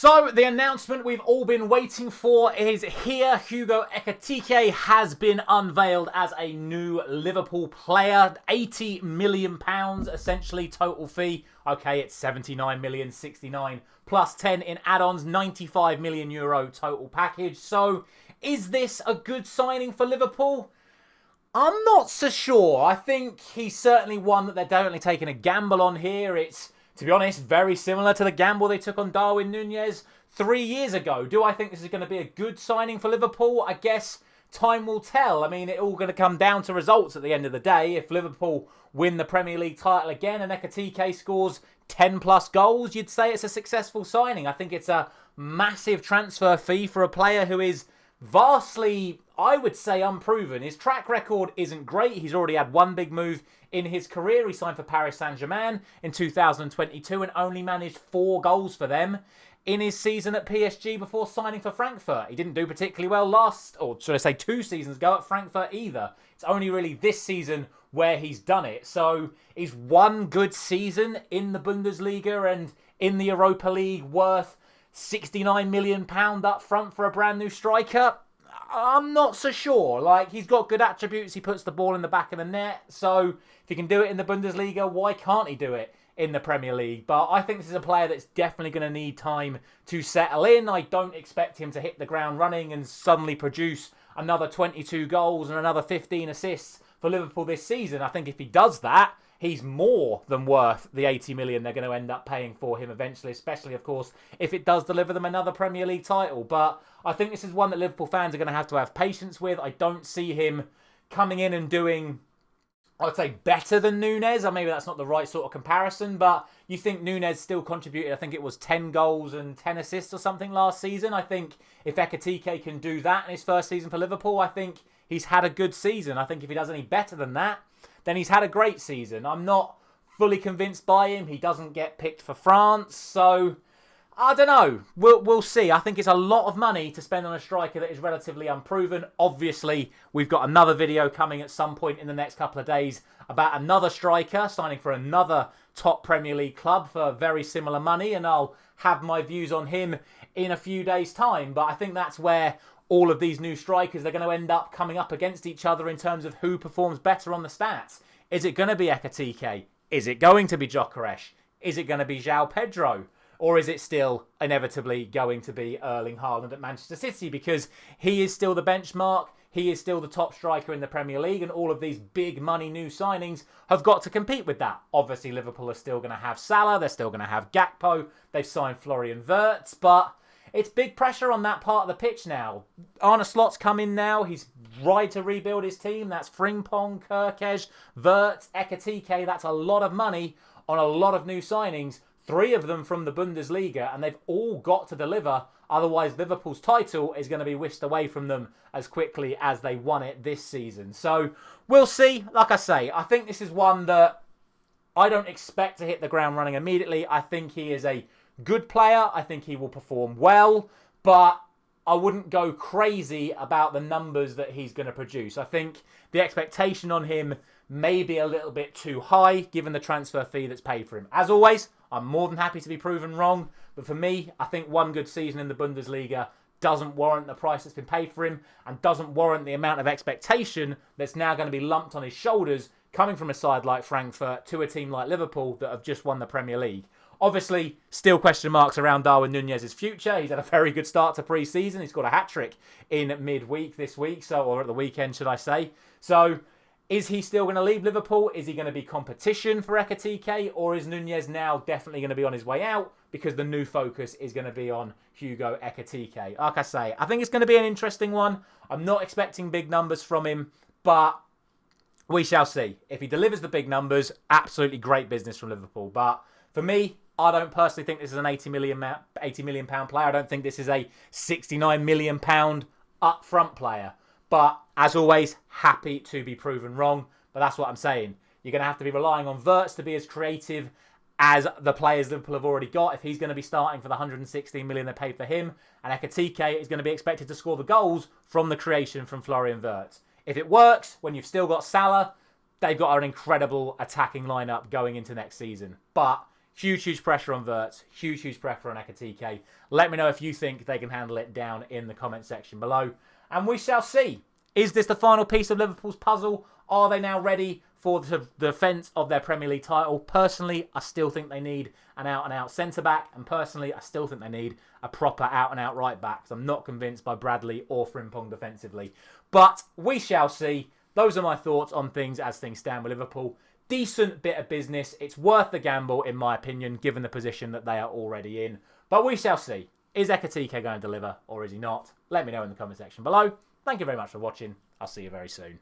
So, the announcement we've all been waiting for is here. Hugo Ekitike has been unveiled as a new Liverpool player. £80 million, essentially, total fee. Okay, it's 79 million, 69 plus 10 in add-ons, €95 million total package. So, is this a good signing for Liverpool? I'm not so sure. I think he's certainly one that they're definitely taking a gamble on here. It's, to be honest, very similar to the gamble they took on Darwin Núñez 3 years ago. Do I think this is going to be a good signing for Liverpool? I guess time will tell. I mean, it's all going to come down to results at the end of the day. If Liverpool win the Premier League title again and Ekitike scores 10 plus goals, you'd say it's a successful signing. I think it's a massive transfer fee for a player who is vastly, I would say, unproven. His track record isn't great. He's already had one big move in his career. He signed for Paris Saint-Germain in 2022 and only managed 4 goals for them in his season at PSG before signing for Frankfurt. He didn't do particularly well should I say 2 seasons ago at Frankfurt either. It's only really this season where he's done it. So is one good season in the Bundesliga and in the Europa League worth £69 million up front for a brand new striker? I'm not so sure. Like, he's got good attributes. He puts the ball in the back of the net. So if he can do it in the Bundesliga, why can't he do it in the Premier League? But I think this is a player that's definitely going to need time to settle in. I don't expect him to hit the ground running and suddenly produce another 22 goals and another 15 assists for Liverpool this season. I think if he does that, he's more than worth the 80 million they're going to end up paying for him eventually, especially, of course, if it does deliver them another Premier League title. But I think this is one that Liverpool fans are going to have patience with. I don't see him coming in and doing, I'd say, better than Núñez. Or maybe that's not the right sort of comparison, but you think Núñez still contributed, I think it was 10 goals and 10 assists or something last season. I think if Ekitike can do that in his first season for Liverpool, I think he's had a good season. I think if he does any better than that, then he's had a great season. I'm not fully convinced by him. He doesn't get picked for France, so I don't know. We'll see. I think it's a lot of money to spend on a striker that is relatively unproven. Obviously, we've got another video coming at some point in the next couple of days about another striker signing for another top Premier League club for very similar money, and I'll have my views on him in a few days' time. But I think that's where all of these new strikers are going to end up coming up against each other in terms of who performs better on the stats. Is it going to be Ekitike? Is it going to be Gyökeres? Is it going to be João Pedro? Or is it still inevitably going to be Erling Haaland at Manchester City? Because he is still the benchmark. He is still the top striker in the Premier League. And all of these big money new signings have got to compete with that. Obviously, Liverpool are still going to have Salah. They're still going to have Gakpo. They've signed Florian Wirtz. But it's big pressure on that part of the pitch now. Arne Slot's come in now. He's tried to rebuild his team. That's Frimpong, Gyökeres, Wirtz, Ekitike. That's a lot of money on a lot of new signings. 3 of them from the Bundesliga, and they've all got to deliver. Otherwise, Liverpool's title is going to be whisked away from them as quickly as they won it this season. So we'll see. Like I say, I think this is one that I don't expect to hit the ground running immediately. I think he is a good player. I think he will perform well, but I wouldn't go crazy about the numbers that he's going to produce. I think the expectation on him may be a little bit too high given the transfer fee that's paid for him. As always, I'm more than happy to be proven wrong, but for me, I think one good season in the Bundesliga doesn't warrant the price that's been paid for him and doesn't warrant the amount of expectation that's now going to be lumped on his shoulders coming from a side like Frankfurt to a team like Liverpool that have just won the Premier League. Obviously, still question marks around Darwin Núñez's future. He's had a very good start to pre-season. He's got a hat-trick in midweek this week, or at the weekend, should I say. So, is he still going to leave Liverpool? Is he going to be competition for Ekitike? Or is Núñez now definitely going to be on his way out because the new focus is going to be on Hugo Ekitike? Like I say, I think it's going to be an interesting one. I'm not expecting big numbers from him, but we shall see. If he delivers the big numbers, absolutely great business from Liverpool. But for me, I don't personally think this is an £80 million player. I don't think this is a £69 million upfront player. But as always, happy to be proven wrong. But that's what I'm saying. You're going to have to be relying on Wirtz to be as creative as the players Liverpool have already got. If he's going to be starting for the £116 million they paid for him, and Ekitike is going to be expected to score the goals from the creation from Florian Wirtz. If it works, when you've still got Salah, they've got an incredible attacking lineup going into next season. But Huge pressure on Wirtz. Huge pressure on Ekitike. Let me know if you think they can handle it down in the comment section below. And we shall see. Is this the final piece of Liverpool's puzzle? Are they now ready for the defence of their Premier League title? Personally, I still think they need an out-and-out centre-back. And personally, I still think they need a proper out-and-out right-back. So I'm not convinced by Bradley or Frimpong defensively. But we shall see. Those are my thoughts on things as things stand with Liverpool. Decent bit of business. It's worth the gamble, in my opinion, given the position that they are already in. But we shall see. Is Ekitike going to deliver or is he not? Let me know in the comment section below. Thank you very much for watching. I'll see you very soon.